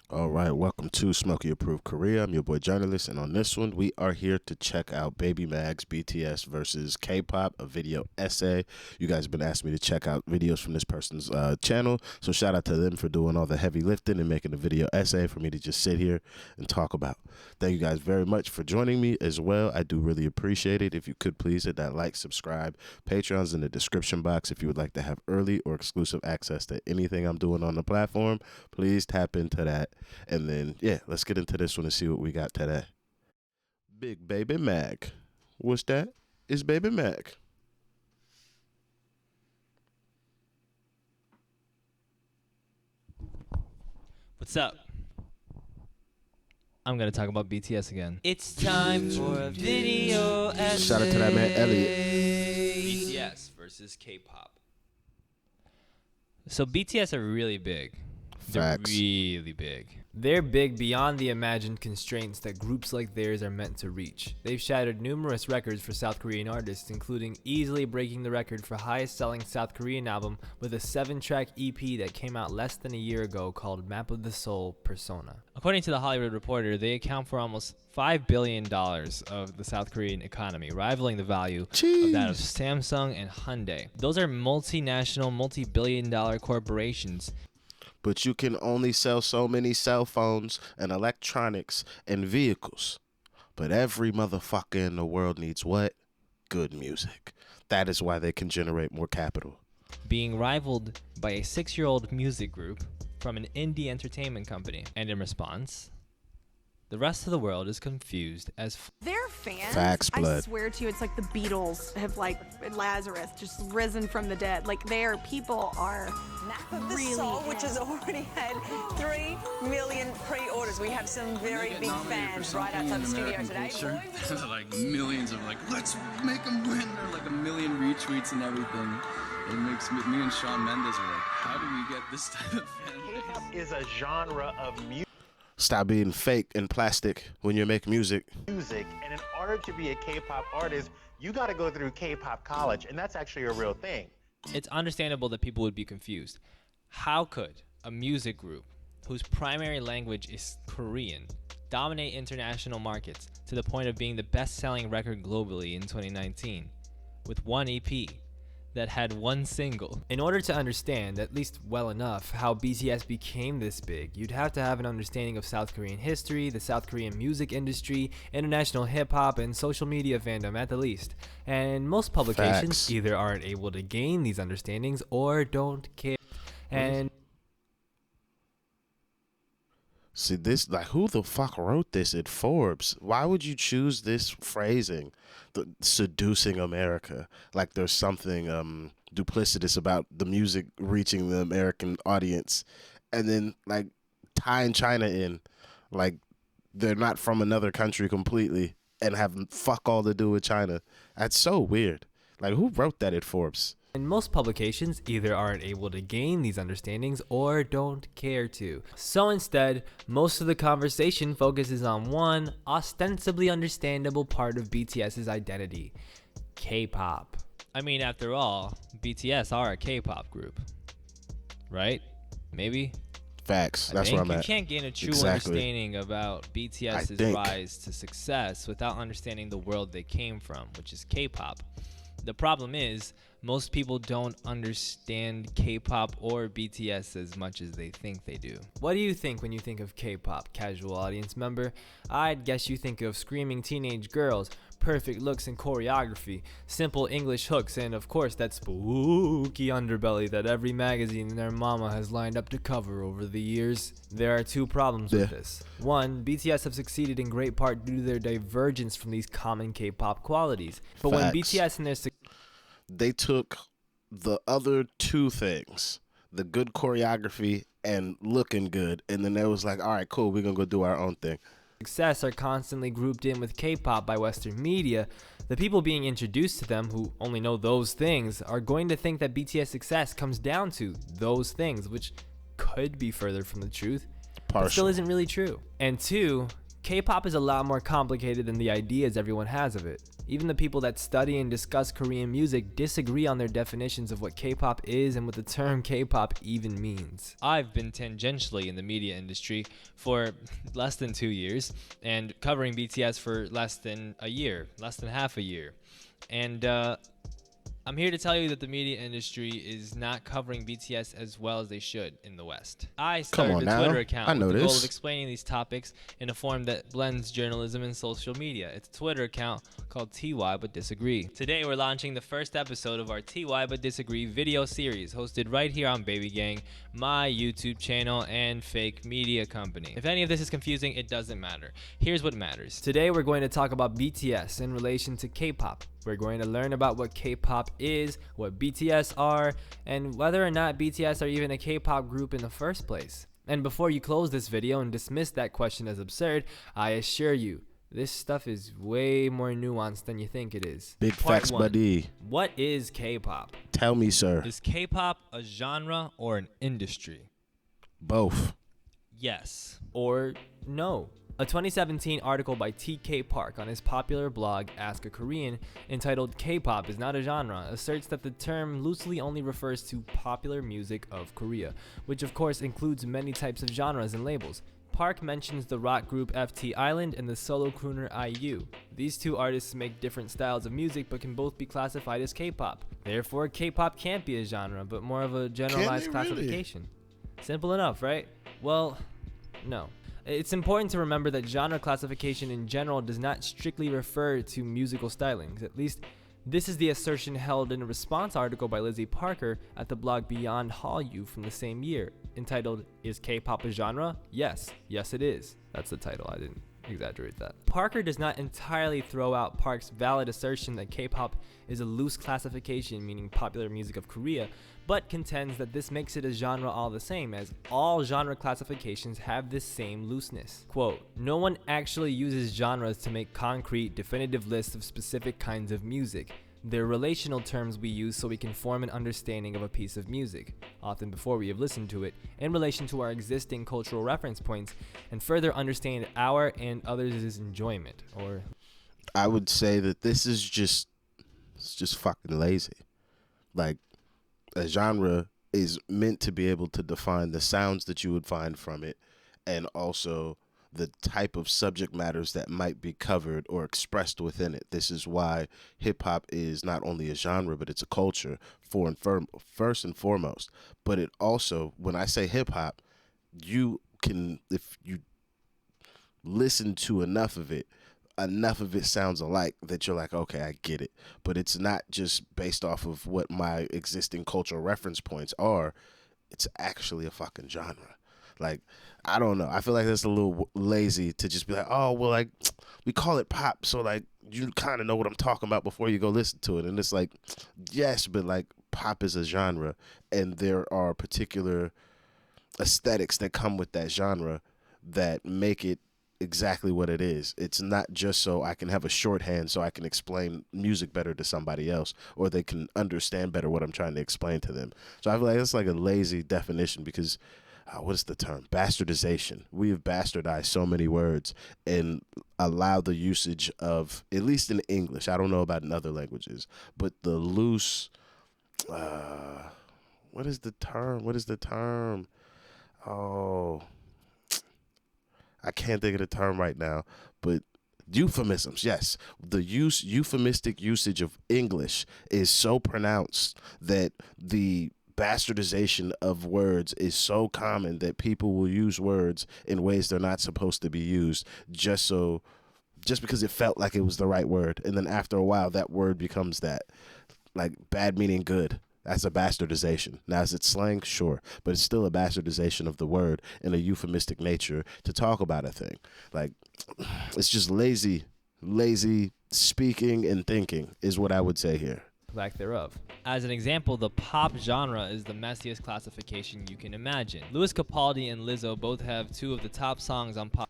All right, welcome to Smokey Approved Korea. I'm your boy journalist, and on this one, we are here to check out Baby Mag's BTS versus K-pop, a video essay. You guys have been asking me to check out videos from this person's channel, so shout out to them for doing all the heavy lifting and making a video essay for me to just sit here and talk about. Thank you guys very much for joining me as well. I do really appreciate it. If you could please hit that like, subscribe. Patreon's in the description box if you would like to have early or exclusive access to anything I'm doing on the platform. Please tap into that. And then, yeah, let's get into this one and see what we got today. Big Baby Mag. What's that? It's Baby Mag. What's up? I'm gonna talk about BTS again. It's time for a video essay. Shout out to that man, Elliot. BTS versus K-pop. So BTS are really big. Facts. They're really big. They're big beyond the imagined constraints that groups like theirs are meant to reach. They've shattered numerous records for South Korean artists, including easily breaking the record for highest selling South Korean album with a 7-track EP that came out less than a year ago called Map of the Soul Persona. According to the Hollywood Reporter, they account for almost $5 billion of the South Korean economy, rivaling the value of that of Samsung and Hyundai. Those are multinational, multi-billion-dollar corporations. But you can only sell so many cell phones and electronics and vehicles. But every motherfucker in the world needs what? Good music. That is why they can generate more capital. Being rivaled by a 6-year-old music group from an indie entertainment company. And in response, the rest of the world is confused as Their fans, Facts, I blood. swear to you, it's like the Beatles have like Lazarus just risen from the dead. Like people are Map of the really Soul, which has already had 3 million pre-orders. We have some very big fans right outside the studio today. Like millions of let's make them win. There are like a million retweets and everything. It makes me and Shawn Mendes are like, how do we get this type of fan base? K-pop is a genre of Stop being fake and plastic when you make music. music, and in order to be a K-pop artist, you got to go through K-pop college, and that's actually a real thing. it's understandable that people would be confused. How could a music group whose primary language is Korean dominate international markets to the point of being the best-selling record globally in 2019 with one EP that had one single? In order to understand, at least well enough, how BTS became this big, you'd have to have an understanding of South Korean history, the South Korean music industry, international hip-hop, and social media fandom at the least. And most publications Facts. either aren't able to gain these understandings or don't care. And See, this, like, who the fuck wrote this at Forbes? Why would you choose this phrasing? The seducing America. Like there's something duplicitous about the music reaching the American audience. And then, like, tying China in. Like, they're not from another country completely and have fuck all to do with China. That's so weird. Like, who wrote that at Forbes? And most publications either aren't able to gain these understandings or don't care to. So instead, most of the conversation focuses on one ostensibly understandable part of BTS's identity: K-pop. I mean, after all, BTS are a K-pop group, right? Maybe? Facts. I That's think where I'm you at. can't gain a true Exactly. understanding about BTS's think. rise to success without understanding the world they came from, which is K-pop. The problem is, most people don't understand K-pop or BTS as much as they think they do. What do you think when you think of K-pop, casual audience member? I'd guess you think of screaming teenage girls, perfect looks and choreography, simple English hooks, and of course that spooky underbelly that every magazine and their mama has lined up to cover over the years. There are two problems with this. One, BTS have succeeded in great part due to their divergence from these common K-pop qualities. But when Facts. BTS and their They took the other two things, the good choreography and looking good, and then they was like, all right, cool, we're going to go do our own thing. success are constantly grouped in with K-pop by Western media, the people being introduced to them who only know those things are going to think that BTS success comes down to those things, which could be further from the truth, but still isn't really true. And two, K-pop is a lot more complicated than the ideas everyone has of it. Even the people that study and discuss Korean music disagree on their definitions of what K-pop is and what the term K-pop even means. I've been tangentially in the media industry for less than 2 years and covering BTS for less than a year, less than half a year. And I'm here to tell you that the media industry is not covering BTS as well as they should in the West. I started on a now. Twitter account I with know the goal this. of explaining these topics in a form that blends journalism and social media. It's a Twitter account called TY But Disagree. Today we're launching the first episode of our TY But Disagree video series, hosted right here on Baby Gang, my YouTube channel and fake media company. If any of this is confusing, it doesn't matter. Here's what matters. Today we're going to talk about BTS in relation to K-pop. We're going to learn about what K-pop is, what BTS are, and whether or not BTS are even a K-pop group in the first place. And before you close this video and dismiss that question as absurd, I assure you, this stuff is way more nuanced than you think it is. Big Part facts, one. buddy. What is K-pop? Tell me, sir. Is K-pop a genre or an industry? Both. Yes. Or no? A 2017 article by TK Park on his popular blog Ask a Korean, entitled K-pop is not a genre, asserts that the term loosely only refers to popular music of Korea, which of course includes many types of genres and labels. Park mentions the rock group FT Island and the solo crooner IU. These two artists make different styles of music but can both be classified as K-pop. Therefore, K-pop can't be a genre, but more of a generalized classification. Simple enough, right? Well, no. It's important to remember that genre classification in general does not strictly refer to musical stylings. At least, this is the assertion held in a response article by Lizzie Parker at the blog Beyond Hallyu from the same year, entitled, Is K-pop a genre? Yes. Yes, it is. That's the title. I didn't exaggerate that. Parker does not entirely throw out Park's valid assertion that K-pop is a loose classification meaning popular music of Korea, but contends that this makes it a genre all the same, as all genre classifications have this same looseness. Quote, no one actually uses genres to make concrete, definitive lists of specific kinds of music. They're relational terms we use so we can form an understanding of a piece of music, often before we have listened to it, in relation to our existing cultural reference points, and further understand our and others' enjoyment, or... I would say that this is just fucking lazy. Like, a genre is meant to be able to define the sounds that you would find from it, and also the type of subject matters that might be covered or expressed within it. This is why hip-hop is not only a genre, but it's a culture first and foremost. But it also, when I say hip-hop, you can, if you listen to enough of it sounds alike that you're like, okay, I get it. But it's not just based off of what my existing cultural reference points are. It's actually a fucking genre. Like, I don't know. I feel like that's a little lazy to just be like, oh, well, like, we call it pop, so, like, you kind of know what I'm talking about before you go listen to it. And it's like, yes, but, like, pop is a genre, and there are particular aesthetics that come with that genre that make it exactly what it is. It's not just so I can have a shorthand so I can explain music better to somebody else, or they can understand better what I'm trying to explain to them. So I feel like it's like a lazy definition because what is the term? Bastardization. We have bastardized so many words and allow the usage of, at least in English, I don't know about in other languages, but the loose, what is the term? Oh, I can't think of the term right now, but euphemisms. Yes, the euphemistic usage of English is so pronounced that the bastardization of words is so common that people will use words in ways they're not supposed to be used just because it felt like it was the right word, and then after a while that word becomes that, like, bad meaning good. That's a bastardization. Now, is it slang? Sure. But it's still a bastardization of the word in a euphemistic nature to talk about a thing. Like, it's just lazy speaking and thinking is what I would say here. Lack thereof. As an example, the pop genre is the messiest classification you can imagine. Louis Capaldi and Lizzo both have two of the top songs on pop.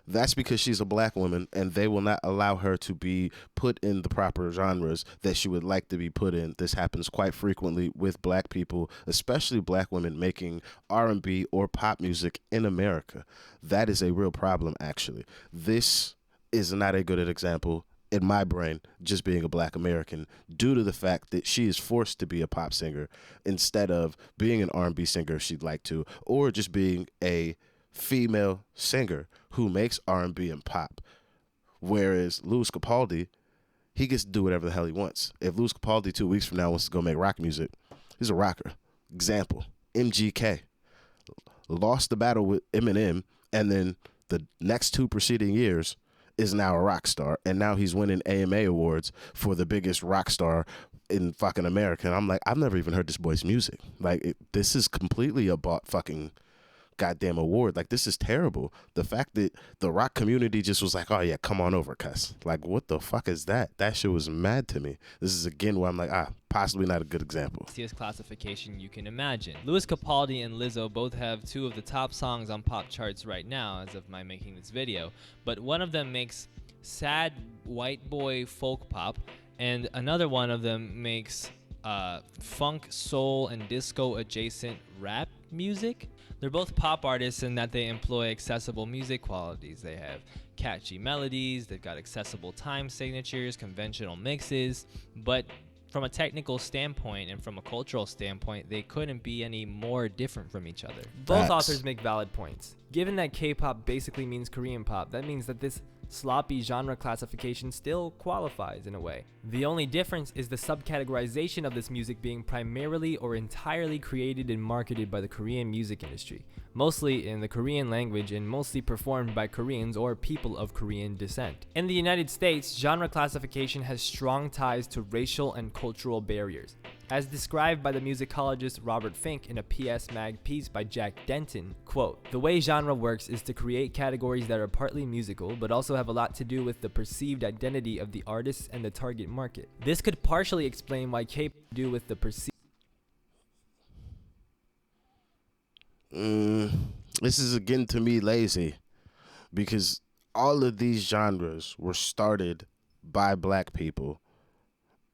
That's because she's a black woman, and they will not allow her to be put in the proper genres that she would like to be put in. This happens quite frequently with black people, especially black women making R&B or pop music in America. That is a real problem, actually. This is not a good example. in my brain, just being a black American, due to the fact that she is forced to be a pop singer instead of being an R&B singer if she'd like to, or just being a female singer who makes R&B and pop. Whereas Louis Capaldi, he gets to do whatever the hell he wants. If Louis Capaldi 2 weeks from now wants to go make rock music, he's a rocker. Example, MGK lost the battle with Eminem, and then the next 2 preceding years is now a rock star, and now he's winning AMA awards for the biggest rock star in fucking America. And I'm like, I've never even heard this boy's music. Like, this is completely a fucking goddamn award. Like, this is terrible. The fact that the rock community just was like, oh yeah, come on over, cuss. Like, what the fuck is that? That shit was mad to me. This is again where I'm like, possibly not a good example. Easiest classification you can imagine. Louis Capaldi and Lizzo both have 2 of the top songs on pop charts right now as of my making this video, but one of them makes sad white boy folk pop, and another one of them makes funk, soul, and disco adjacent rap music. They're both pop artists in that they employ accessible music qualities. They have catchy melodies, they've got accessible time signatures, conventional mixes, but from a technical standpoint and from a cultural standpoint, they couldn't be any more different from each other. Both authors make valid points. Given that K-pop basically means Korean pop, that means that this sloppy genre classification still qualifies in a way. The only difference is the subcategorization of this music being primarily or entirely created and marketed by the Korean music industry, mostly in the Korean language and mostly performed by Koreans or people of Korean descent. In the United States, genre classification has strong ties to racial and cultural barriers. As described by the musicologist Robert Fink in a PS Mag piece by Jack Denton, quote, "The way genre works is to create categories that are partly musical, but also have a lot to do with the perceived identity of the artists and the target market. This could partially explain why K-pop do with the perceived..." This is again to me lazy, because all of these genres were started by black people,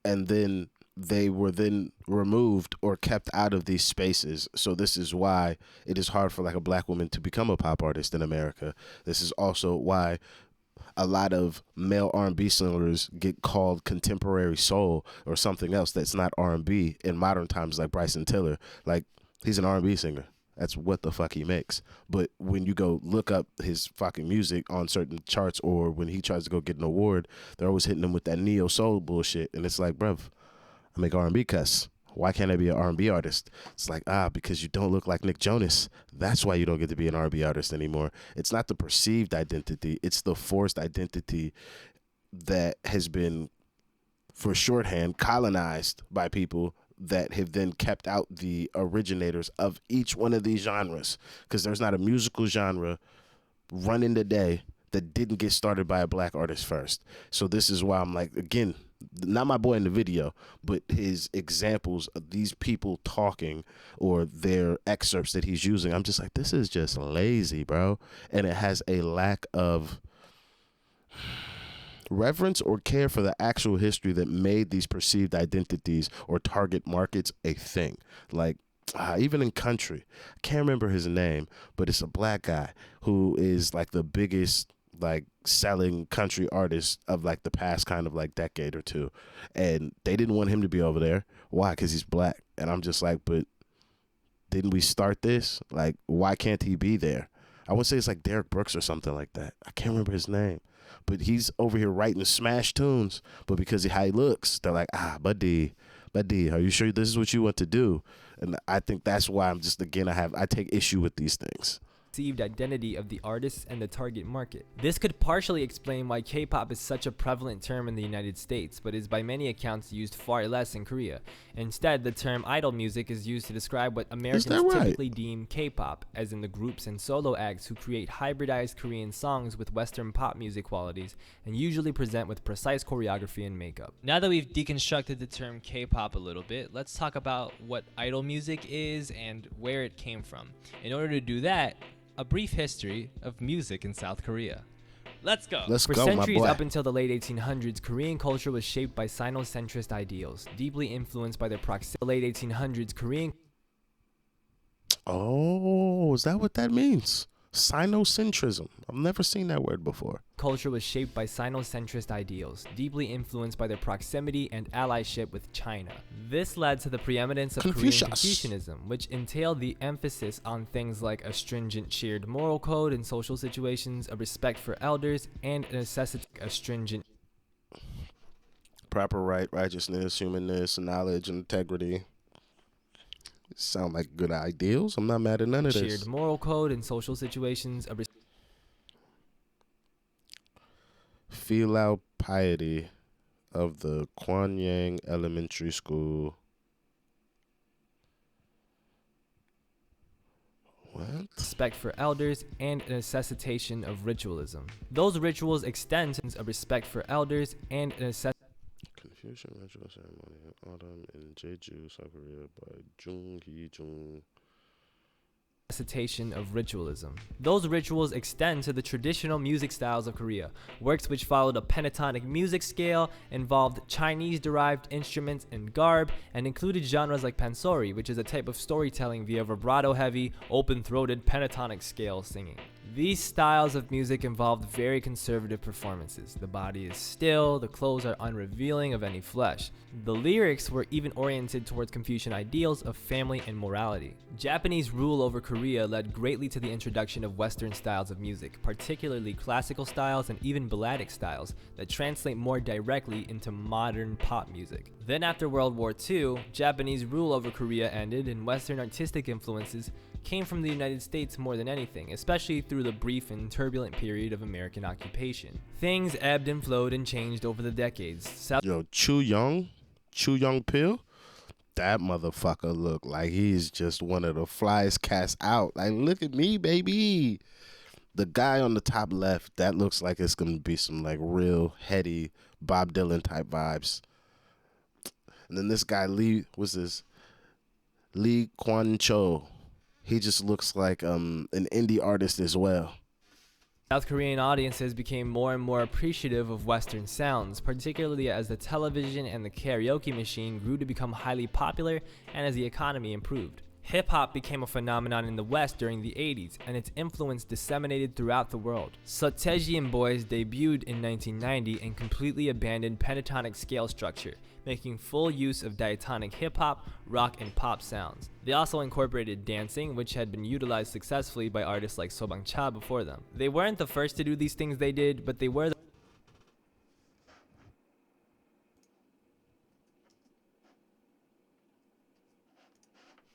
and then they were then removed or kept out of these spaces. So this is why it is hard for like a black woman to become a pop artist in America. This is also why a lot of male R&B singers get called contemporary soul or something else that's not R&B in modern times, like Bryson Tiller. Like, he's an R&B singer. That's what the fuck he makes. But when you go look up his fucking music on certain charts, or when he tries to go get an award, they're always hitting him with that neo soul bullshit. And it's like, bruv, I make R&B, cuss. Why can't I be an R&B artist? It's like, because you don't look like Nick Jonas. That's why you don't get to be an R&B artist anymore. It's not the perceived identity. It's the forced identity that has been, for shorthand, colonized by people that have then kept out the originators of each one of these genres. Because there's not a musical genre running today that didn't get started by a black artist first. So this is why I'm like, again, not my boy in the video, but his examples of these people talking or their excerpts that he's using, I'm just like, this is just lazy, bro. And it has a lack of reverence or care for the actual history that made these perceived identities or target markets a thing. Like, even in country, I can't remember his name, but it's a black guy who is like the biggest like selling country artist of like the past kind of like decade or two, and they didn't want him to be over there. Why? Because he's black. And I'm just like, but didn't we start this? Like, why can't he be there? I would say it's like Derek Brooks or something like that. I can't remember his name, but he's over here writing smash tunes, but because of how he looks, they're like, buddy, are you sure this is what you want to do? And I think that's why I'm just, again, I take issue with these things. Perceived identity of the artists and the target market. This could partially explain why K-pop is such a prevalent term in the United States, but is by many accounts used far less in Korea. Instead, the term idol music is used to describe what Americans typically deem K-pop, as in the groups and solo acts who create hybridized Korean songs with Western pop music qualities and usually present with precise choreography and makeup. Now that we've deconstructed the term K-pop a little bit, let's talk about what idol music is and where it came from. In order to do that, a brief history of music in South Korea. Let's go. For centuries up until the late 1800s, Korean culture was shaped by Sino-centrist ideals, deeply influenced by their proximity. Late 1800s, Korean... Oh, is that what that means? Sinocentrism. I've never seen that word before. Culture was shaped by Sinocentrist ideals, deeply influenced by their proximity and allyship with China. This led to the preeminence of Korean Confucianism, which entailed the emphasis on things like a stringent shared moral code in social situations, a respect for elders, and a stringent Proper right, righteousness, humanness, knowledge, and integrity. Sound like good ideals. I'm not mad at none of this. shared moral code in social situations, a Filial piety of the Kwanyang Elementary School. What? respect for elders, and a necessitation of ritualism. Those rituals extend to a respect for elders and a Confucian ritual ceremony in autumn in Jeju, South Korea by Jung Hee-jung. necessitation of ritualism. Those rituals extend to the traditional music styles of Korea. Works which followed a pentatonic music scale, involved Chinese-derived instruments and garb, and included genres like pansori, which is a type of storytelling via vibrato-heavy, open-throated pentatonic scale singing. These styles of music involved very conservative performances. The body is still, the clothes are unrevealing of any flesh. The lyrics were even oriented towards Confucian ideals of family and morality. Japanese rule over Korea led greatly to the introduction of Western styles of music, particularly classical styles and even balladic styles that translate more directly into modern pop music. Then after World War II, Japanese rule over Korea ended and Western artistic influences came from the United States more than anything, especially through the brief and turbulent period of American occupation. Things ebbed and flowed and changed over the decades. Yo, Chu Young Pil, that motherfucker look like he's just one of the flyest cast out. Like, look at me, baby. The guy on the top left, that looks like it's gonna be some like real heady Bob Dylan type vibes. And then this guy Lee Kwan Cho. He just looks like an indie artist as well. South Korean audiences became more and more appreciative of Western sounds, particularly as the television and the karaoke machine grew to become highly popular and as the economy improved. Hip-hop became a phenomenon in the West during the 80s, and its influence disseminated throughout the world. Sotaejian Boys debuted in 1990 and completely abandoned pentatonic scale structure, making full use of diatonic hip-hop, rock, and pop sounds. They also incorporated dancing, which had been utilized successfully by artists like Sobang Cha before them. They weren't the first to do these things they did, but they were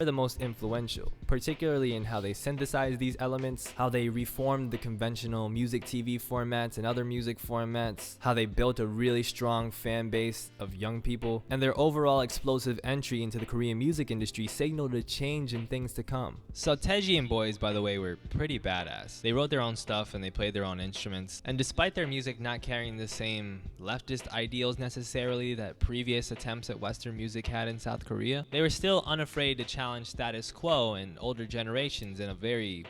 the most influential, particularly in how they synthesized these elements, how they reformed the conventional music TV formats and other music formats, how they built a really strong fan base of young people, and their overall explosive entry into the Korean music industry signaled a change in things to come. Sotaejian Boys, by the way, were pretty badass. They wrote their own stuff and they played their own instruments, and despite their music not carrying the same leftist ideals necessarily that previous attempts at Western music had in South Korea, they were still unafraid to challenge status quo and older generations in a very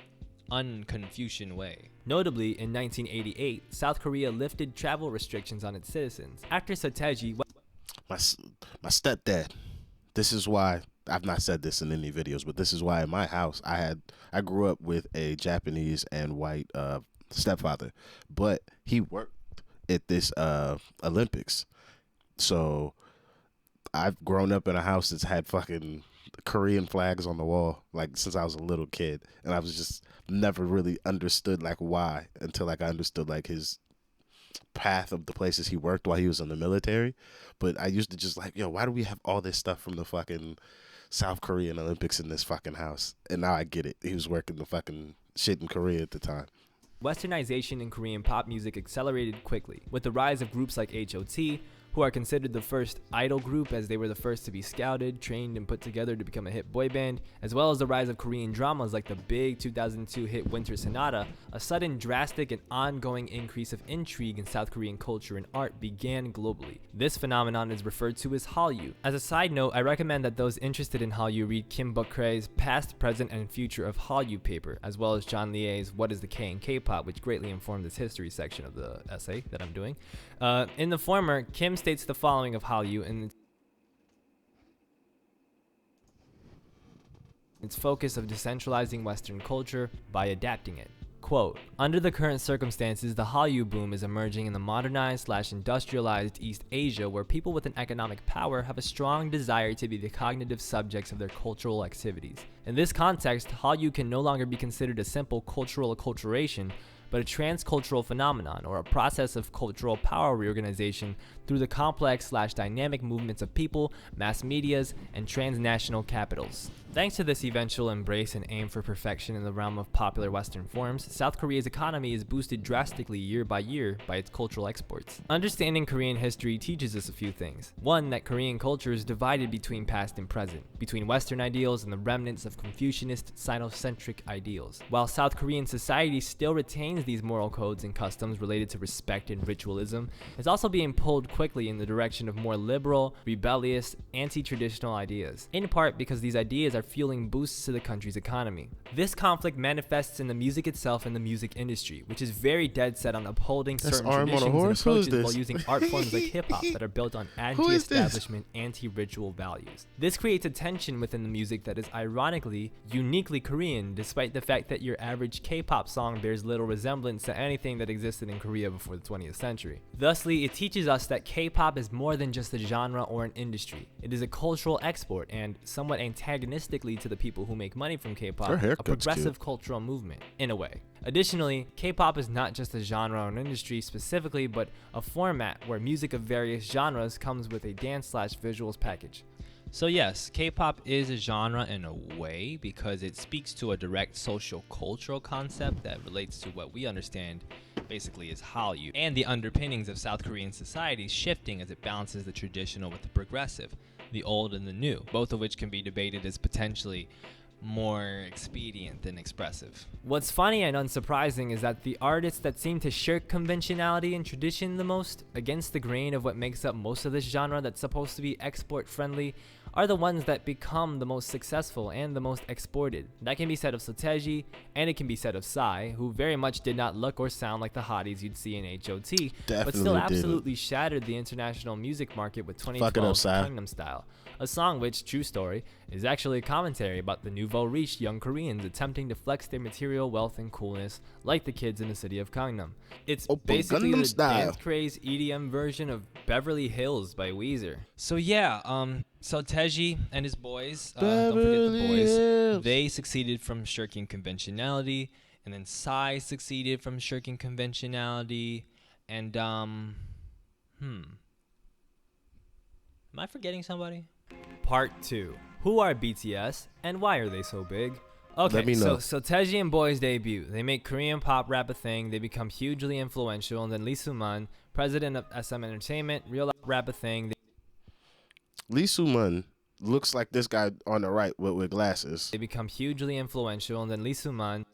un-Confucian way. Notably, in 1988, South Korea lifted travel restrictions on its citizens. After Sotaeji, My stepdad. This is why I've not said this in any videos, but this is why in my house I grew up with a Japanese and white stepfather, but he worked at this Olympics, so I've grown up in a house that's had fucking Korean flags on the wall like since I was a little kid, and I was just never really understood like why until like I understood like his path of the places he worked while he was in the military. But I used to just like, yo, why do we have all this stuff from the fucking South Korean Olympics in this fucking house? And now I get it. He was working the fucking shit in Korea at the time. Westernization in Korean pop music accelerated quickly, with the rise of groups like H.O.T., who are considered the first idol group as they were the first to be scouted, trained, and put together to become a hit boy band, as well as the rise of Korean dramas like the big 2002 hit Winter Sonata. A sudden, drastic, and ongoing increase of intrigue in South Korean culture and art began globally. This phenomenon is referred to as Hallyu. As a side note, I recommend that those interested in Hallyu read Kim Buk-rae's Past, Present, and Future of Hallyu paper, as well as John Lie's What is the K in K-pop, which greatly informed this history section of the essay that I'm doing. In the former, Kim states the following of Hallyu and its focus of decentralizing Western culture by adapting it. Quote, under the current circumstances, the Hallyu boom is emerging in the modernized/industrialized East Asia, where people with an economic power have a strong desire to be the cognitive subjects of their cultural activities. In this context, Hallyu can no longer be considered a simple cultural acculturation, but a transcultural phenomenon, or a process of cultural power reorganization through the complex/dynamic movements of people, mass medias, and transnational capitals. Thanks to this eventual embrace and aim for perfection in the realm of popular Western forms, South Korea's economy is boosted drastically year by year by its cultural exports. Understanding Korean history teaches us a few things. One, that Korean culture is divided between past and present, between Western ideals and the remnants of Confucianist, Sinocentric ideals. While South Korean society still retains these moral codes and customs related to respect and ritualism, it's also being pulled quickly in the direction of more liberal, rebellious, anti-traditional ideas, in part because these ideas are fueling boosts to the country's economy. This conflict manifests in the music itself and the music industry, which is very dead set on upholding certain traditions and approaches while using art forms like hip-hop that are built on anti-establishment, anti-ritual values. This creates a tension within the music that is ironically uniquely Korean, despite the fact that your average K-pop song bears little resemblance to anything that existed in Korea before the 20th century. Thusly, it teaches us that K-pop is more than just a genre or an industry. It is a cultural export and, somewhat antagonistically to the people who make money from K-pop, a progressive cultural movement, in a way. Additionally, K-pop is not just a genre or an industry specifically, but a format where music of various genres comes with a dance/visuals package. So yes, K-pop is a genre in a way because it speaks to a direct social cultural concept that relates to what we understand basically as Hallyu, and the underpinnings of South Korean society shifting as it balances the traditional with the progressive, the old and the new, both of which can be debated as potentially more expedient than expressive. What's funny and unsurprising is that the artists that seem to shirk conventionality and tradition the most, against the grain of what makes up most of this genre that's supposed to be export friendly, are the ones that become the most successful and the most exported. That can be said of Soteji, and it can be said of Psy, who very much did not look or sound like the hotties you'd see in H.O.T., but still absolutely shattered the international music market with 2012's Gangnam Style, a song which, true story, is actually a commentary about the nouveau riche young Koreans attempting to flex their material wealth and coolness like the kids in the city of Gangnam. It's basically the dance craze EDM version of Beverly Hills by Weezer. So yeah, Soteji and his boys, don't forget the boys, they succeeded from shirking conventionality, and then Psy succeeded from shirking conventionality, and am I forgetting somebody? Part 2. Who are BTS and why are they so big? Okay, so Soteji and boys debut. They make Korean pop rap a thing. They become hugely influential, and then Lee Soo-man, president of SM Entertainment, real rap a thing. Lee Soo-man looks like this guy on the right with glasses. They become hugely influential, and then Lee Soo-man.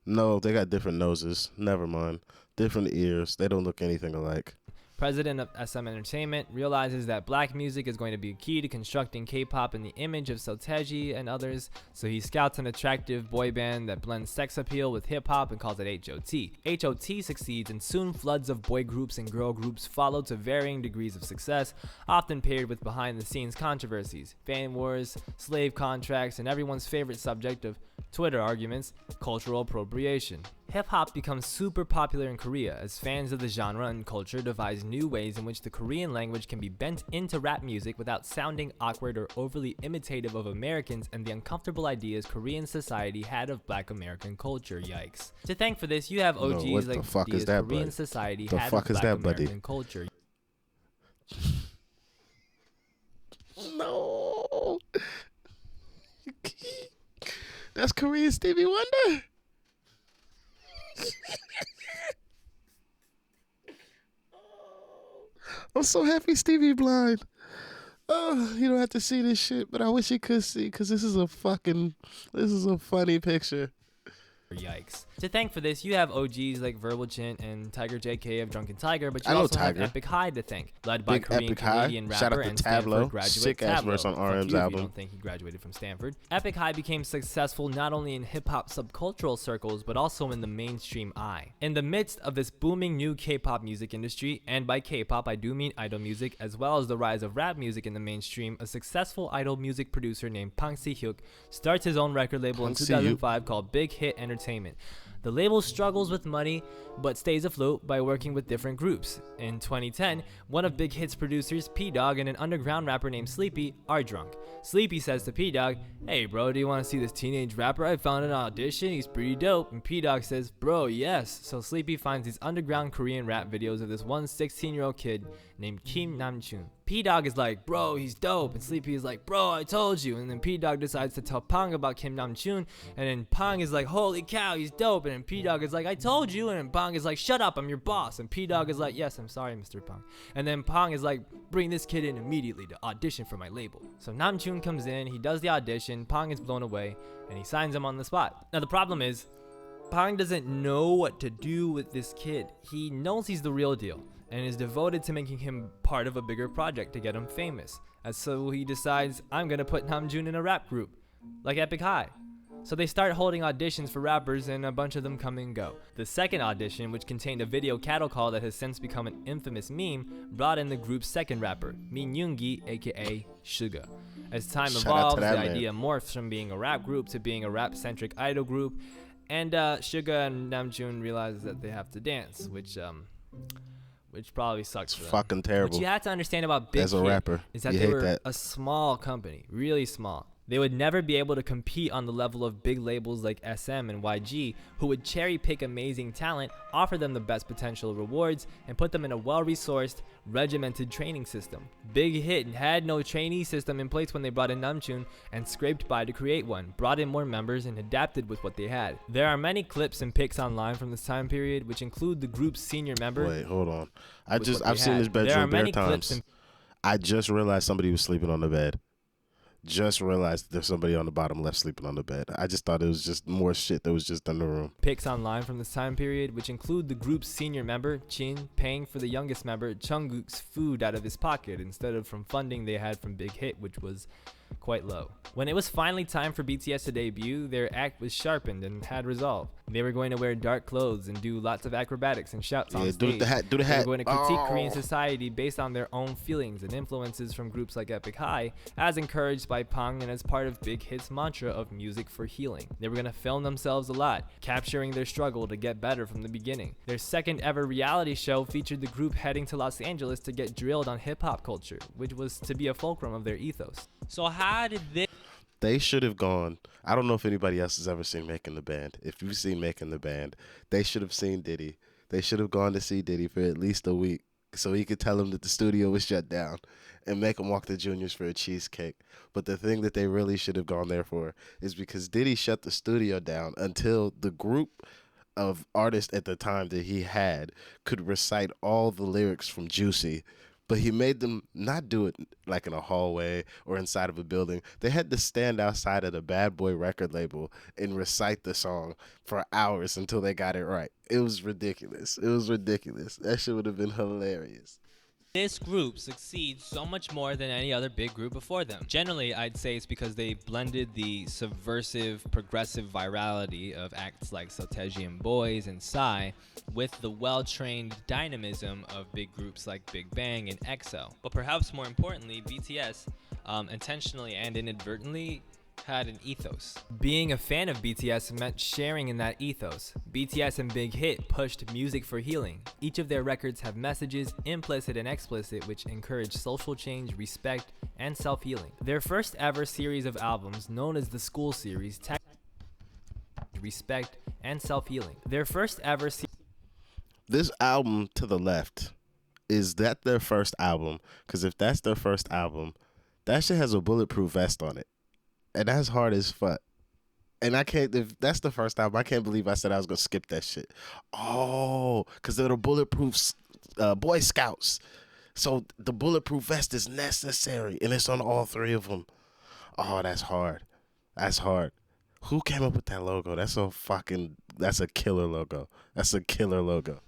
No, they got different noses. Never mind. Different ears. They don't look anything alike. President of SM Entertainment, realizes that black music is going to be key to constructing K-pop in the image of Soteji and others, so he scouts an attractive boy band that blends sex appeal with hip-hop and calls it H.O.T. H.O.T. succeeds, and soon floods of boy groups and girl groups follow to varying degrees of success, often paired with behind-the-scenes controversies, fan wars, slave contracts, and everyone's favorite subject of Twitter arguments, cultural appropriation. Hip-hop becomes super popular in Korea as fans of the genre and culture devise new ways in which the Korean language can be bent into rap music without sounding awkward or overly imitative of Americans and the uncomfortable ideas Korean society had of black American culture. Yikes. To thank for this, you have OGs like the ideas Korean society had of black American culture. No. That's Korean Stevie Wonder. I'm so happy Stevie blind. Oh, you don't have to see this shit, but I wish you could see, because this is a funny picture. Yikes. To thank for this, you have OGs like Verbal Chint and Tiger JK of Drunken Tiger, but you also have Epic High to thank, led by Korean Canadian rapper and Stanford graduate sick-ass verse on RM's album. You don't think he graduated from Stanford. Epic High became successful not only in hip-hop subcultural circles, but also in the mainstream eye. In the midst of this booming new K-pop music industry, and by K-pop I do mean idol music, as well as the rise of rap music in the mainstream, a successful idol music producer named Pang Si-hyuk starts his own record label in 2005 called Big Hit Entertainment entertainment. The label struggles with money, but stays afloat by working with different groups. In 2010, one of Big Hit's producers, P-Dog, and an underground rapper named Sleepy are drunk. Sleepy says to P-Dog, "Hey bro, do you want to see this teenage rapper I found in an audition? He's pretty dope." And P-Dog says, "Bro, yes." So Sleepy finds these underground Korean rap videos of this one 16-year-old kid named Kim Namjoon. P-Dog is like, "Bro, he's dope." And Sleepy is like, "Bro, I told you." And then P-Dog decides to tell Pang about Kim Namjoon. And then Pang is like, "Holy cow, he's dope." And then P-Dog is like, "I told you." And then Pang is like, "Shut up, I'm your boss." And P-Dog is like, "Yes, I'm sorry, Mr. Pang." And then Pang is like, "Bring this kid in immediately to audition for my label." So Namjoon comes in, he does the audition, Pang is blown away, and he signs him on the spot. Now the problem is, Pang doesn't know what to do with this kid. He knows he's the real deal and is devoted to making him part of a bigger project to get him famous. And so he decides, I'm gonna put Namjoon in a rap group, like Epic High. So they start holding auditions for rappers, and a bunch of them come and go. The second audition, which contained a video cattle call that has since become an infamous meme, brought in the group's second rapper, Min Yoongi, aka Suga. As time evolves, the idea morphs from being a rap group to being a rap-centric idol group, and Suga and Namjoon realize that they have to dance, which probably sucks for them. Fucking terrible. What you have to understand about Big As a Hit rapper, is that you they hate were that. a small company, really small. They would never be able to compete on the level of big labels like SM and YG, who would cherry pick amazing talent, offer them the best potential rewards, and put them in a well-resourced, regimented training system. Big Hit had no trainee system in place when they brought in Namjoon, and scraped by to create one, brought in more members, and adapted with what they had. There are many clips and pics online from this time period, which include the group's senior member. Wait, hold on. I've what they seen had. this There are bedroom bare many clips times. and I just realized somebody was sleeping on the bed. Just realized there's somebody on the bottom left sleeping on the bed. I just thought it was just more shit that was just in the room. pics online from this time period, which include the group's senior member, Jin, paying for the youngest member, Jungkook's food out of his pocket instead of from funding they had from Big Hit, which was quite low. When it was finally time for BTS to debut, their act was sharpened and had resolve. They were going to wear dark clothes and do lots of acrobatics and shouts on stage. Do the hat. They were going to critique Korean society based on their own feelings and influences from groups like Epic High, as encouraged by Pang and as part of Big Hit's mantra of music for healing. They were going to film themselves a lot, capturing their struggle to get better from the beginning. Their second ever reality show featured the group heading to Los Angeles to get drilled on hip-hop culture, which was to be a fulcrum of their ethos. So how did this They should have gone. I don't know if anybody else has ever seen Making the Band. If you've seen Making the Band, they should have seen Diddy. They should have gone to see Diddy for at least a week so he could tell him that the studio was shut down and make him walk the juniors for a cheesecake. But the thing that they really should have gone there for is because Diddy shut the studio down until the group of artists at the time that he had could recite all the lyrics from Juicy. But he made them not do it like in a hallway or inside of a building. They had to stand outside of the Bad Boy record label and recite the song for hours until they got it right. It was ridiculous. It was ridiculous. That shit would have been hilarious. group succeed so much more than any other big group before them? Generally, I'd say it's because they blended the subversive, progressive virality of acts like Sotaejian Boys and Psy with the well-trained dynamism of big groups like Big Bang and EXO. But perhaps more importantly, BTS, intentionally and inadvertently, had an ethos. Being a fan of BTS meant sharing in that ethos. BTS and Big Hit pushed music for healing. Each of their records have messages, implicit and explicit, which encourage social change, respect, and self-healing. Their first ever series of albums, known as the School Series, respect and self-healing. Their first ever This album to the left, is that their first album? Because if that's their first album, that shit has a bulletproof vest on it. And that's hard as fuck. And I can't, if that's the first album, I can't believe I said I was going to skip that shit. Oh, because they're the bulletproof Boy Scouts. So the bulletproof vest is necessary, and it's on all three of them. Oh, that's hard. That's hard. Who came up with that logo? That's a killer logo. That's a killer logo.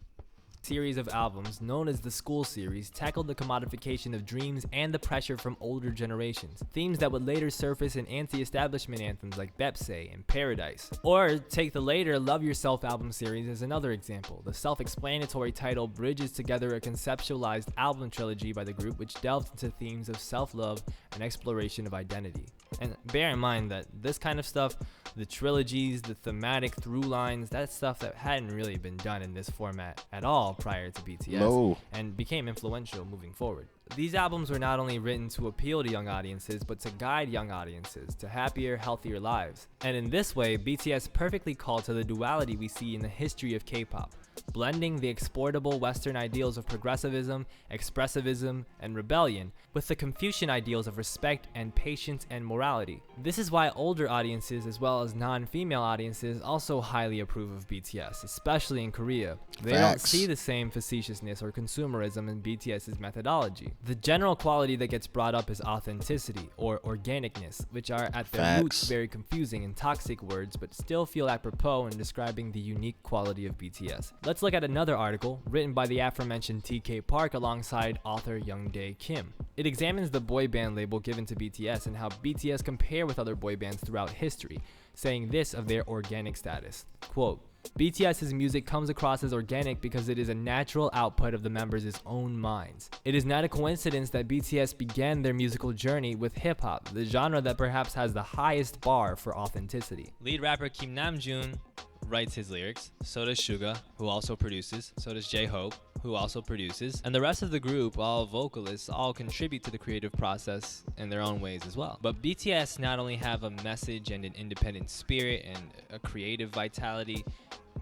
series of albums, known as the School Series, tackled the commodification of dreams and the pressure from older generations, themes that would later surface in anti-establishment anthems like Bepse and Paradise. Or take the later Love Yourself album series as another example. The self-explanatory title bridges together a conceptualized album trilogy by the group which delved into themes of self-love and exploration of identity. And bear in mind that this kind of stuff, the trilogies, the thematic through lines, that's stuff that hadn't really been done in this format at all prior to BTS, No. and became influential moving forward. These albums were not only written to appeal to young audiences, but to guide young audiences to happier, healthier lives. And in this way, BTS perfectly called to the duality we see in the history of K-pop, blending the exploitable Western ideals of progressivism, expressivism, and rebellion with the Confucian ideals of respect and patience and morality. This is why older audiences as well as non-female audiences also highly approve of BTS, especially in Korea. They don't Facts. see the same facetiousness or consumerism in BTS's methodology. The general quality that gets brought up is authenticity or organicness, which are at their roots Facts. very confusing and toxic words, but still feel apropos in describing the unique quality of BTS. Let's look at another article written by the aforementioned TK Park alongside author Youngdae Kim. It examines the boy band label given to BTS and how BTS compare with other boy bands throughout history, saying this of their organic status. Quote, BTS's music comes across as organic because it is a natural output of the members' own minds. It is not a coincidence that BTS began their musical journey with hip-hop, the genre that perhaps has the highest bar for authenticity. Lead rapper Kim Namjoon writes his lyrics, so does Suga, who also produces, so does J-Hope, who also produces, and the rest of the group, all vocalists, all contribute to the creative process in their own ways as well. But BTS not only have a message and an independent spirit and a creative vitality,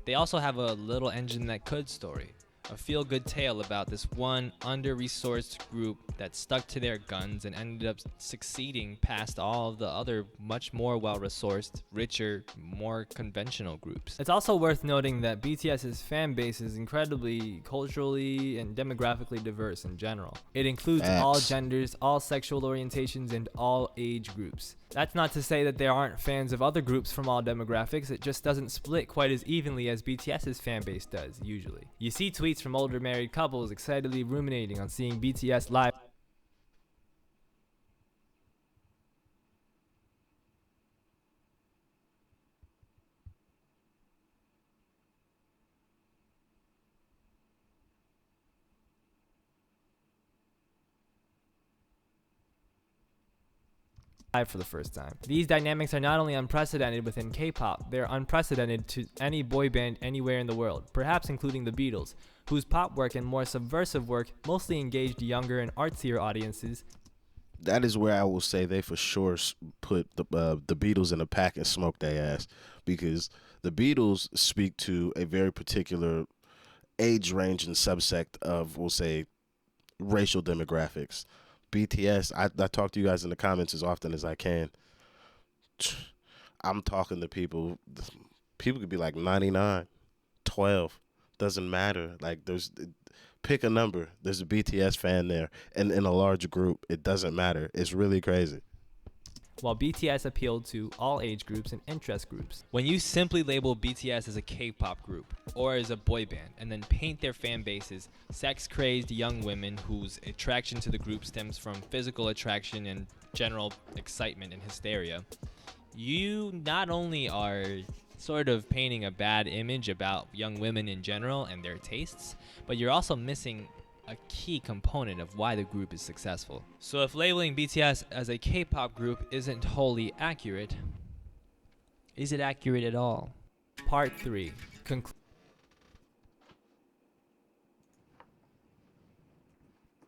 they also have a little engine that could story. A feel-good tale about this one under-resourced group that stuck to their guns and ended up succeeding past all of the other much more well-resourced, richer, more conventional groups. It's also worth noting that BTS's fan base is incredibly culturally and demographically diverse in general. It includes all Facts. genders, all sexual orientations, and all age groups. That's not to say that there aren't fans of other groups from all demographics, it just doesn't split quite as evenly as BTS's fan base does, usually. You see tweets from older married couples excitedly ruminating on seeing BTS live for the first time. These dynamics are not only unprecedented within K-pop, they're unprecedented to any boy band anywhere in the world, perhaps including the Beatles, whose pop work and more subversive work mostly engaged younger and artsier audiences. That is where I will say they for sure put the Beatles in a pack and smoke their ass, because the Beatles speak to a very particular age range and subsect of, we'll say, racial demographics. BTS, I talk to you guys in the comments as often as I can. I'm talking to people. People could be like 99, 12. Doesn't matter. Like, pick a number. There's a BTS fan there, and in a large group, it doesn't matter. It's really crazy. While BTS appealed to all age groups and interest groups. When you simply label BTS as a K-pop group or as a boy band and then paint their fan bases sex-crazed young women whose attraction to the group stems from physical attraction and general excitement and hysteria, you not only are sort of painting a bad image about young women in general and their tastes, but you're also missing a key component of why the group is successful. So if labeling BTS as a K-pop group isn't wholly accurate, is it accurate at all? Part 3.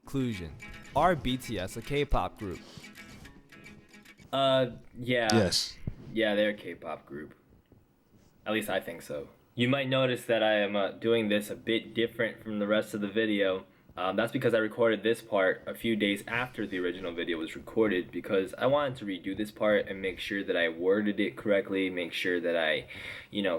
Conclusion. Are BTS a K-pop group? Yeah. Yes. Yeah, they're a K-pop group. At least I think so. You might notice that I am doing this a bit different from the rest of the video. That's because I recorded this part a few days after the original video was recorded, because I wanted to redo this part and make sure that I worded it correctly, make sure that I,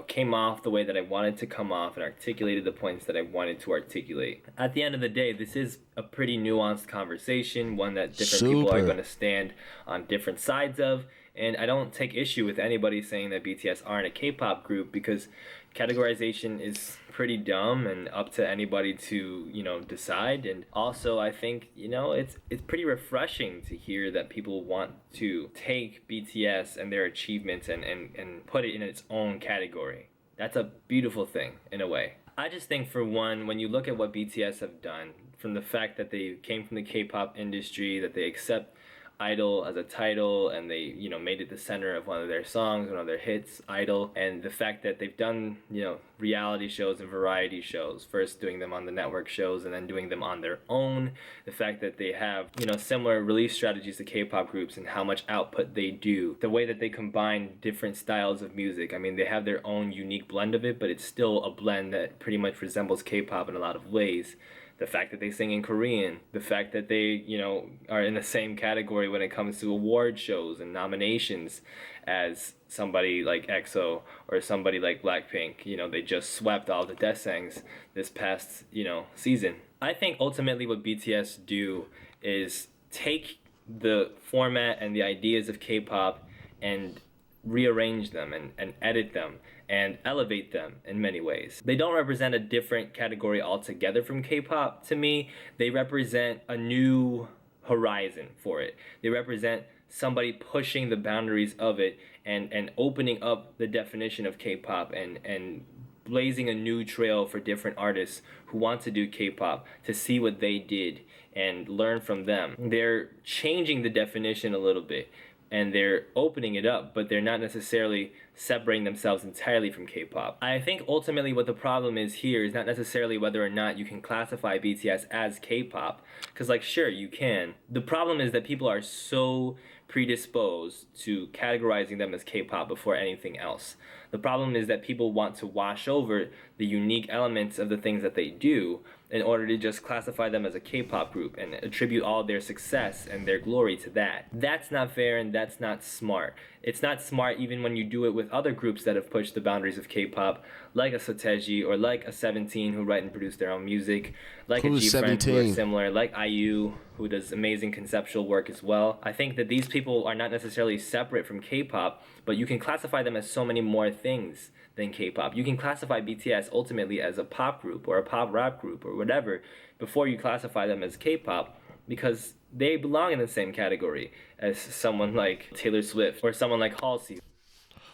came off the way that I wanted to come off and articulated the points that I wanted to articulate. At the end of the day, this is a pretty nuanced conversation, one that different people are going to stand on different sides of, and I don't take issue with anybody saying that BTS aren't a K-pop group, because categorization is pretty dumb and up to anybody to decide. And also I think it's pretty refreshing to hear that people want to take BTS and their achievements and put it in its own category. That's a beautiful thing in a way. I just think, for one, when you look at what BTS have done, from the fact that they came from the K-pop industry, that they accept Idol as a title, and they, you know, made it the center of one of their songs, one of their hits, Idol. And the fact that they've done, you know, reality shows and variety shows, first doing them on the network shows and then doing them on their own. The fact that they have, you know, similar release strategies to K-pop groups and how much output they do. The way that they combine different styles of music. I mean, they have their own unique blend of it, but it's still a blend that pretty much resembles K-pop in a lot of ways. The fact that they sing in Korean, the fact that they, you know, are in the same category when it comes to award shows and nominations as somebody like EXO or somebody like Blackpink. You know, they just swept all the Daesangs this past, you know, season. I think ultimately what BTS do is take the format and the ideas of K-pop and rearrange them and edit them and elevate them in many ways. They don't represent a different category altogether from K-pop to me. They represent a new horizon for it. They represent somebody pushing the boundaries of it and opening up the definition of K-pop and blazing a new trail for different artists who want to do K-pop to see what they did and learn from them. They're changing the definition a little bit and they're opening it up, but they're not necessarily separating themselves entirely from K-pop. I think ultimately what the problem is here is not necessarily whether or not you can classify BTS as K-pop, because like sure you can. The problem is that people are so predisposed to categorizing them as K-pop before anything else. The problem is that people want to wash over the unique elements of the things that they do in order to just classify them as a K-pop group and attribute all their success and their glory to that. That's not fair and that's not smart. It's not smart even when you do it with other groups that have pushed the boundaries of K-pop, like a Soteji or like a 17 who write and produce their own music, like Who's a G-Friend who are 17? similar, like IU who does amazing conceptual work as well. I think that these people are not necessarily separate from K-pop, but you can classify them as so many more things than K-pop. You can classify BTS ultimately as a pop group or a pop rap group or whatever before you classify them as K-pop, because they belong in the same category as someone like Taylor Swift or someone like Halsey.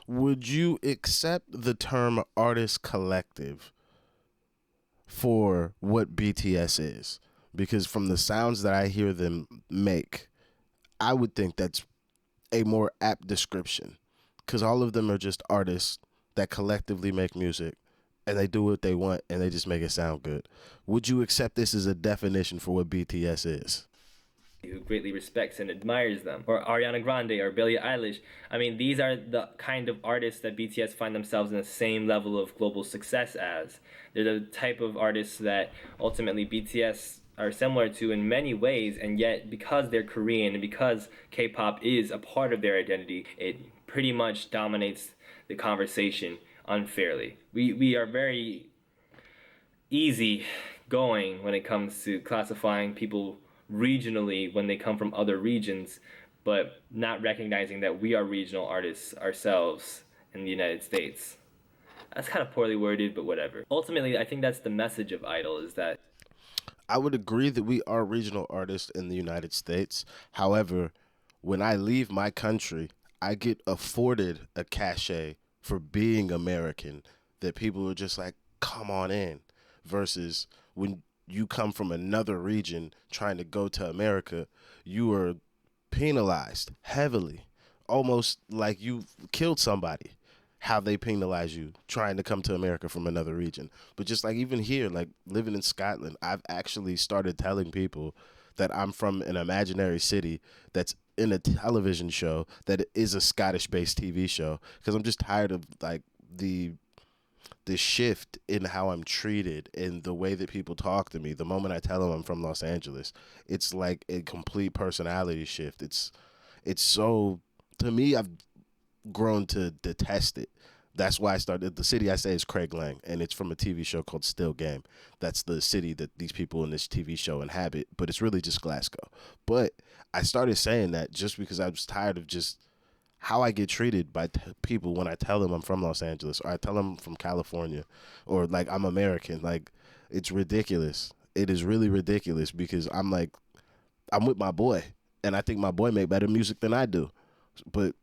Would you accept the term artist collective for what BTS is? Because from the sounds that I hear them make, I would think that's a more apt description, because all of them are just artists that collectively make music and they do what they want and they just make it sound good. Would you accept this as a definition for what BTS is? Who greatly respects and admires them, or Ariana Grande or Billie Eilish. I mean, these are the kind of artists that BTS find themselves in the same level of global success as. They're the type of artists that ultimately BTS are similar to in many ways, and yet because they're Korean and because K-pop is a part of their identity, it pretty much dominates the conversation unfairly. We are very easy going when it comes to classifying people regionally when they come from other regions, but not recognizing that we are regional artists ourselves in the United States. That's kind of poorly worded, but whatever. Ultimately, I think that's the message of Idol, is that I would agree that we are regional artists in the United States. However, when I leave my country, I get afforded a cachet for being American that people are just like, come on in. Versus when you come from another region trying to go to America, you are penalized heavily, almost like you killed somebody. How they penalize you trying to come to America from another region. But just like even here, like living in Scotland, I've actually started telling people that I'm from an imaginary city that's in a television show that is a Scottish-based TV show, because I'm just tired of like the shift in how I'm treated and the way that people talk to me. The moment I tell them I'm from Los Angeles, it's like a complete personality shift. It's so, to me, I've grown to detest it. That's why I started. The city I say is Craig Lang, and it's from a TV show called Still Game. That's the city that these people in this TV show inhabit, but it's really just Glasgow. But I started saying that just because I was tired of just how I get treated by people when I tell them I'm from Los Angeles, or I tell them I'm from California, or like I'm American. Like, it's ridiculous. It is really ridiculous, because I'm like, I'm with my boy, and I think my boy make better music than I do. But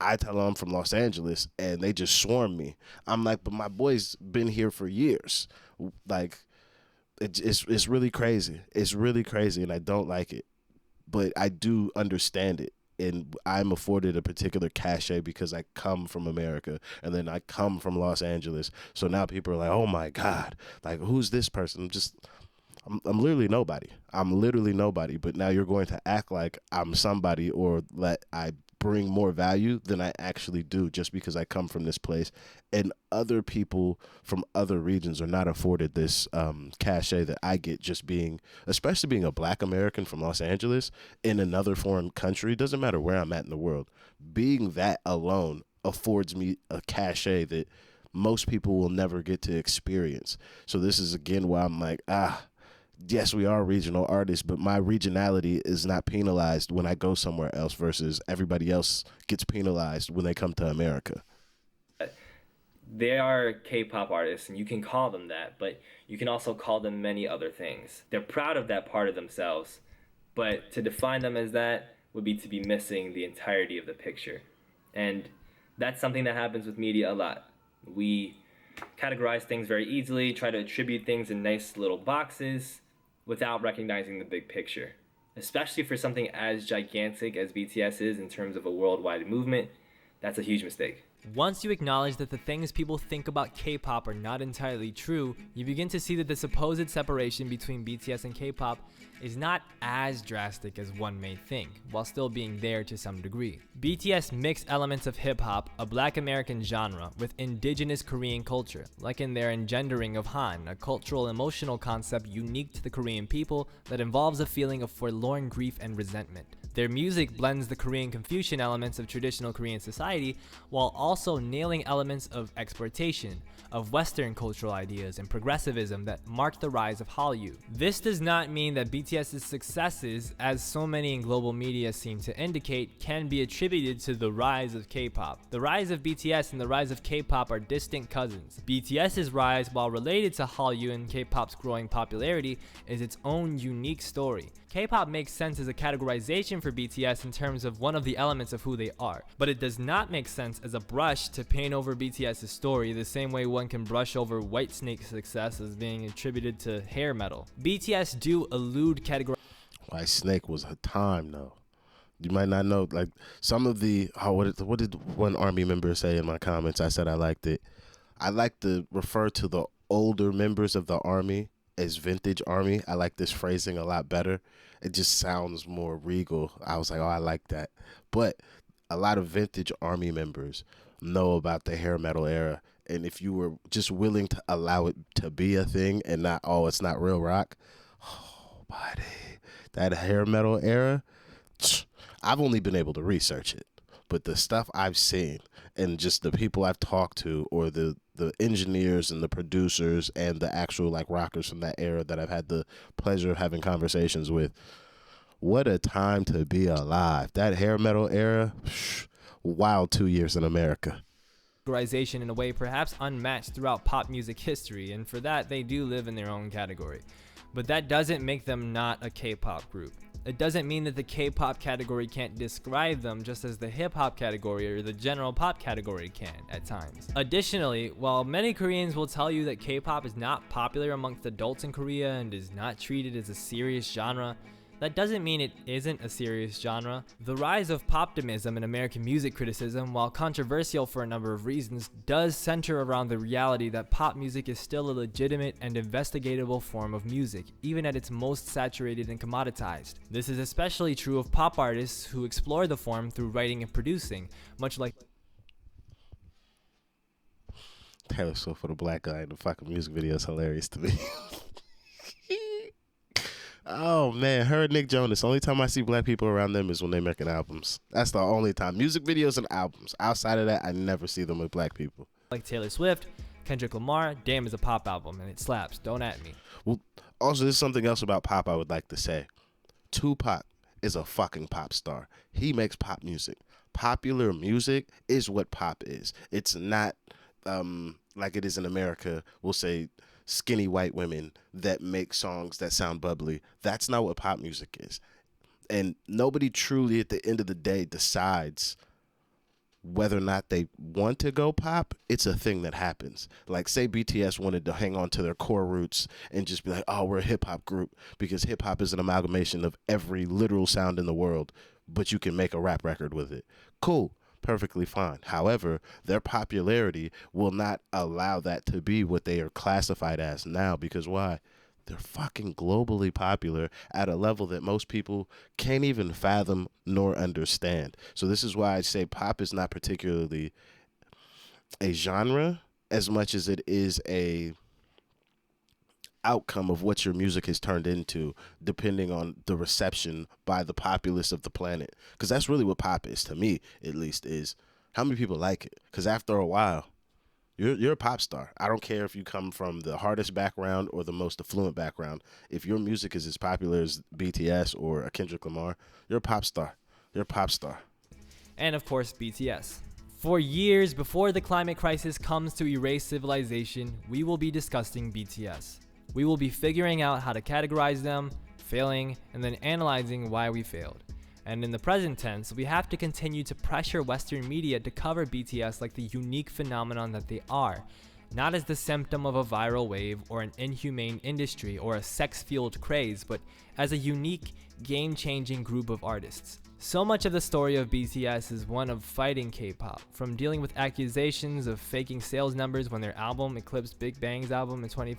I tell them I'm from Los Angeles, and they just swarm me. I'm like, but my boy's been here for years. Like, it's really crazy. It's really crazy, and I don't like it. but I do understand it. And I'm afforded a particular cachet because I come from America, and then I come from Los Angeles. So now people are like, oh my God, like, who's this person? I'm literally nobody. I'm literally nobody. But now you're going to act like I'm somebody, or that I bring more value than I actually do, just because I come from this place. And other people from other regions are not afforded this cachet that I get, just being, especially being a Black American from Los Angeles in another foreign country. Doesn't matter where I'm at in the world. Being that alone affords me a cachet that most people will never get to experience. So this is again why I'm like, yes, we are regional artists, but my regionality is not penalized when I go somewhere else versus everybody else gets penalized when they come to America. They are K-pop artists, and you can call them that, but you can also call them many other things. They're proud of that part of themselves, but to define them as that would be to be missing the entirety of the picture. And that's something that happens with media a lot. We categorize things very easily, try to attribute things in nice little boxes without recognizing the big picture. Especially for something as gigantic as BTS is in terms of a worldwide movement, that's a huge mistake. Once you acknowledge that the things people think about K-pop are not entirely true, you begin to see that the supposed separation between BTS and K-pop is not as drastic as one may think, while still being there to some degree. BTS mix elements of hip-hop, a Black American genre, with indigenous Korean culture, like in their engendering of Han, a cultural emotional concept unique to the Korean people that involves a feeling of forlorn grief and resentment. Their music blends the Korean Confucian elements of traditional Korean society while also nailing elements of exploitation, of Western cultural ideas and progressivism that marked the rise of Hallyu. This does not mean that BTS's successes, as so many in global media seem to indicate, can be attributed to the rise of K-pop. The rise of BTS and the rise of K-pop are distant cousins. BTS's rise, while related to Hallyu and K-pop's growing popularity, is its own unique story. K-pop makes sense as a categorization for BTS in terms of one of the elements of who they are, but it does not make sense as a brush to paint over BTS's story the same way one can brush over Whitesnake's success as being attributed to hair metal. BTS do elude categorization. Whitesnake was a time though. You might not know, like, some of the, what did one Army member say in my comments? I said I liked it. I like to refer to the older members of the Army as vintage Army. I like this phrasing a lot better. It just sounds more regal. I was like, oh, I like that. But a lot of vintage Army members know about the hair metal era. And if you were just willing to allow it to be a thing and not, oh, it's not real rock. Oh, buddy, that hair metal era, I've only been able to research it. But the stuff I've seen and just the people I've talked to, or the engineers and the producers and the actual like rockers from that era that I've had the pleasure of having conversations with, what a time to be alive. That hair metal era, wild 2 years in America. In a way perhaps unmatched throughout pop music history, and for that they do live in their own category. But that doesn't make them not a K-pop group. It doesn't mean that the K-pop category can't describe them just as the hip-hop category or the general pop category can at times. Additionally, while many Koreans will tell you that K-pop is not popular amongst adults in Korea and is not treated as a serious genre, that doesn't mean it isn't a serious genre. The rise of poptimism in American music criticism, while controversial for a number of reasons, does center around the reality that pop music is still a legitimate and investigatable form of music, even at its most saturated and commoditized. This is especially true of pop artists who explore the form through writing and producing, much like Taylor Swift with a black guy in the fucking music video is hilarious to me. Oh man, her and Nick Jonas. Only time I see black people around them is when they're making albums. That's the only time. Music videos and albums. Outside of that, I never see them with black people. Like Taylor Swift, Kendrick Lamar, Damn is a pop album and it slaps. Don't at me. Well, also, there's something else about pop I would like to say. Tupac is a fucking pop star. He makes pop music. Popular music is what pop is. It's not like it is in America. We'll say skinny white women that make songs that sound bubbly. That's not what pop music is. And nobody truly at the end of the day decides whether or not they want to go pop, it's a thing that happens. Like, say BTS wanted to hang on to their core roots and just be like, oh, we're a hip-hop group, because hip-hop is an amalgamation of every literal sound in the world, but you can make a rap record with it. Cool. Perfectly fine. However, their popularity will not allow that to be what they are classified as now, because why? They're fucking globally popular at a level that most people can't even fathom nor understand. So this is why I say pop is not particularly a genre as much as it is a outcome of what your music has turned into, depending on the reception by the populace of the planet. Because that's really what pop is, to me at least, is how many people like it. Because after a while, you're a pop star. I don't care if you come from the hardest background or the most affluent background. If your music is as popular as BTS or a Kendrick Lamar, you're a pop star. You're a pop star. And of course, BTS. For years before the climate crisis comes to erase civilization, we will be discussing BTS. We will be figuring out how to categorize them, failing, and then analyzing why we failed. And in the present tense, we have to continue to pressure Western media to cover BTS like the unique phenomenon that they are, not as the symptom of a viral wave or an inhumane industry or a sex-fueled craze, but as a unique, game-changing group of artists. So much of the story of BTS is one of fighting K-pop, from dealing with accusations of faking sales numbers when their album eclipsed Big Bang's album in 20.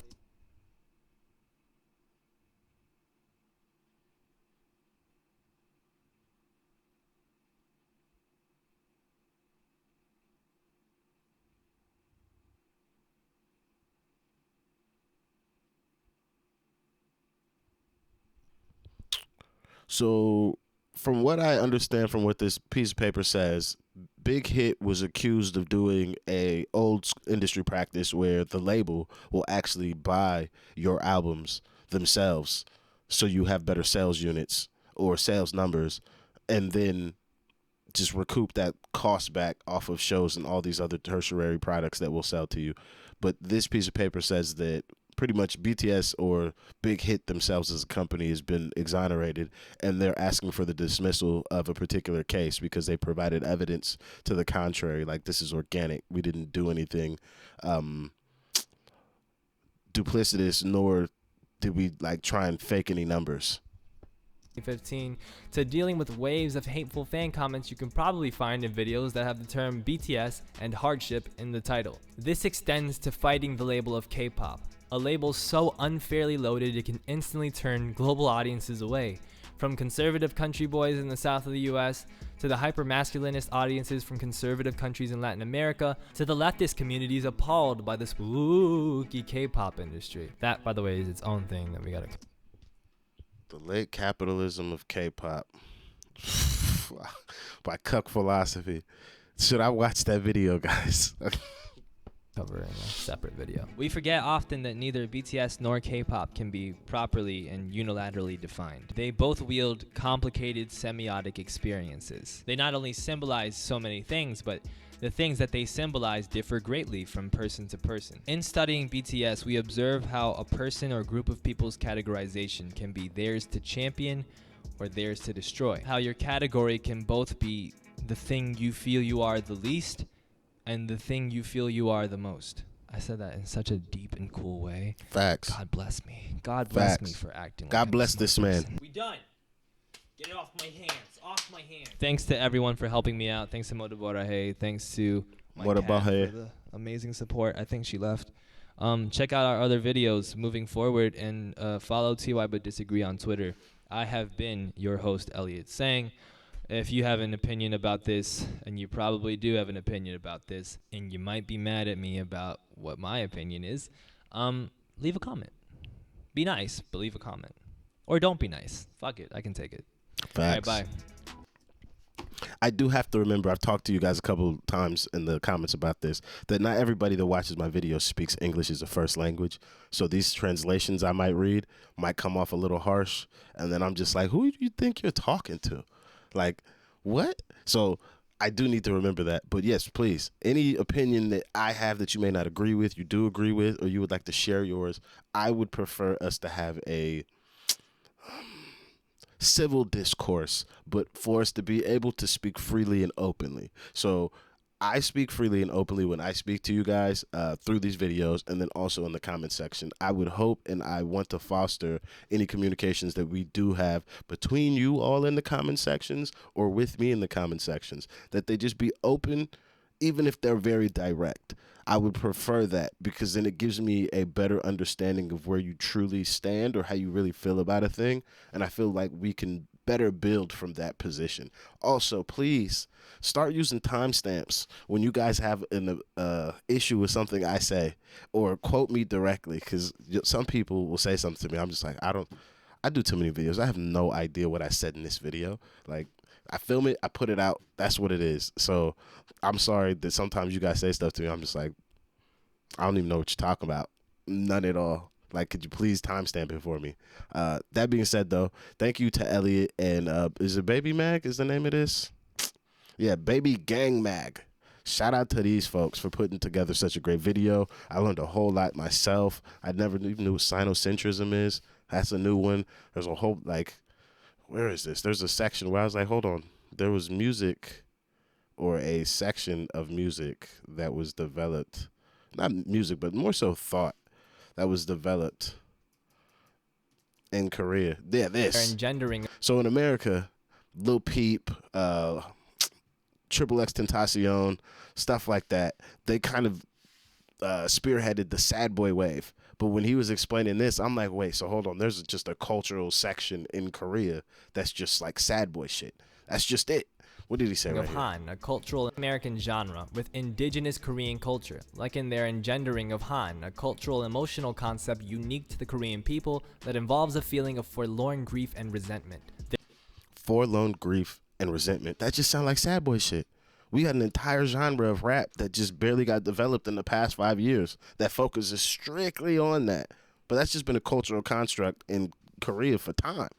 So, from what I understand from what this piece of paper says, Big Hit was accused of doing a old industry practice where the label will actually buy your albums themselves, so you have better sales units or sales numbers, and then just recoup that cost back off of shows and all these other tertiary products that will sell to you. But this piece of paper says that pretty much BTS or Big Hit themselves as a company has been exonerated, and they're asking for the dismissal of a particular case because they provided evidence to the contrary. Like, this is organic. We didn't do anything duplicitous, nor did we like try and fake any numbers. 2015 to dealing with waves of hateful fan comments you can probably find in videos that have the term BTS and hardship in the title. This extends to fighting the label of K-pop, a label so unfairly loaded it can instantly turn global audiences away, from conservative country boys in the south of the US to the hyper-masculinist audiences from conservative countries in Latin America to the leftist communities appalled by the spooky K-pop industry. That, by the way, is its own thing that we gotta... The Late Capitalism of K-Pop by Cuck Philosophy. Should I watch that video, guys? cover in a separate video. We forget often that neither BTS nor K-pop can be properly and unilaterally defined. They both wield complicated semiotic experiences. They not only symbolize so many things, but the things that they symbolize differ greatly from person to person. In studying BTS, we observe how a person or group of people's categorization can be theirs to champion or theirs to destroy. How your category can both be the thing you feel you are the least and the thing you feel you are the most. I said that in such a deep and cool way. Facts. God bless me. God bless Facts. me for acting like God I'm a bless smart this person. man. We done. Get it off my hands. Off my hands. Thanks to everyone for helping me out. Thanks to Motoborahe. Thanks to my cat Motoborahe. for the amazing support. I think she left. Check out our other videos moving forward and follow TY But Disagree on Twitter. I have been your host, Elliot Sang. If you have an opinion about this, and you probably do have an opinion about this, and you might be mad at me about what my opinion is, leave a comment. Be nice, but leave a comment. Or don't be nice. Fuck it. I can take it. Facts. All right, bye. I do have to remember, I've talked to you guys a couple times in the comments about this, that not everybody that watches my videos speaks English as a first language. So these translations I might read might come off a little harsh. And then I'm just like, who do you think you're talking to? Like, what? So I do need to remember that. But yes, please, any opinion that I have that you may not agree with, you do agree with, or you would like to share yours, I would prefer us to have a civil discourse, but for us to be able to speak freely and openly. So I speak freely and openly when I speak to you guys through these videos, and then also in the comment section. I would hope and I want to foster any communications that we do have between you all in the comment sections or with me in the comment sections, that they just be open, even if they're very direct. I would prefer that, because then it gives me a better understanding of where you truly stand or how you really feel about a thing, and I feel like we can better build from that position. Also, please start using timestamps when you guys have an issue with something I say, or quote me directly, because some people will say something to me. I'm just like, I do too many videos. I have no idea what I said in this video. Like, I film it, I put it out. That's what it is. So I'm sorry that sometimes you guys say stuff to me. I'm just like, I don't even know what you're talking about. None at all. Like, could you please timestamp it for me? That being said, though, thank you to Elliot and is it Baby Mag is the name of this? Yeah, Baby Gang Mag. Shout out to these folks for putting together such a great video. I learned a whole lot myself. I never even knew what sinocentrism is. That's a new one. There's a whole, like, where is this? There's a section where I was like, hold on. There was music, or a section of music that was developed. Not music, but more so thought that was developed in Korea. Yeah, this. Engendering. So in America, Lil Peep, Triple X Tentacion, stuff like that, they kind of spearheaded the sad boy wave. But when he was explaining this, I'm like, wait, so hold on. There's just a cultural section in Korea that's just like sad boy shit. That's just it. What did he say right of here? Han, a cultural American genre with indigenous Korean culture, like in their engendering of Han, a cultural emotional concept unique to the Korean people that involves a feeling of forlorn grief and resentment. Forlorn grief and resentment. That just sound like sad boy shit. We got an entire genre of rap that just barely got developed in the past 5 years that focuses strictly on that. But that's just been a cultural construct in Korea for time.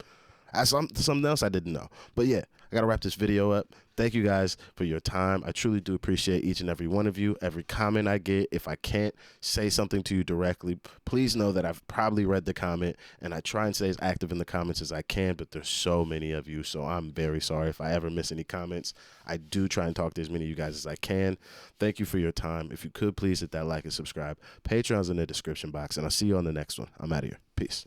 That's something else I didn't know. But yeah, I got to wrap this video up. Thank you guys for your time. I truly do appreciate each and every one of you. Every comment I get, if I can't say something to you directly, please know that I've probably read the comment, and I try and stay as active in the comments as I can, but there's so many of you, so I'm very sorry if I ever miss any comments. I do try and talk to as many of you guys as I can. Thank you for your time. If you could, please hit that like and subscribe. Patreon's in the description box, and I'll see you on the next one. I'm out of here. Peace.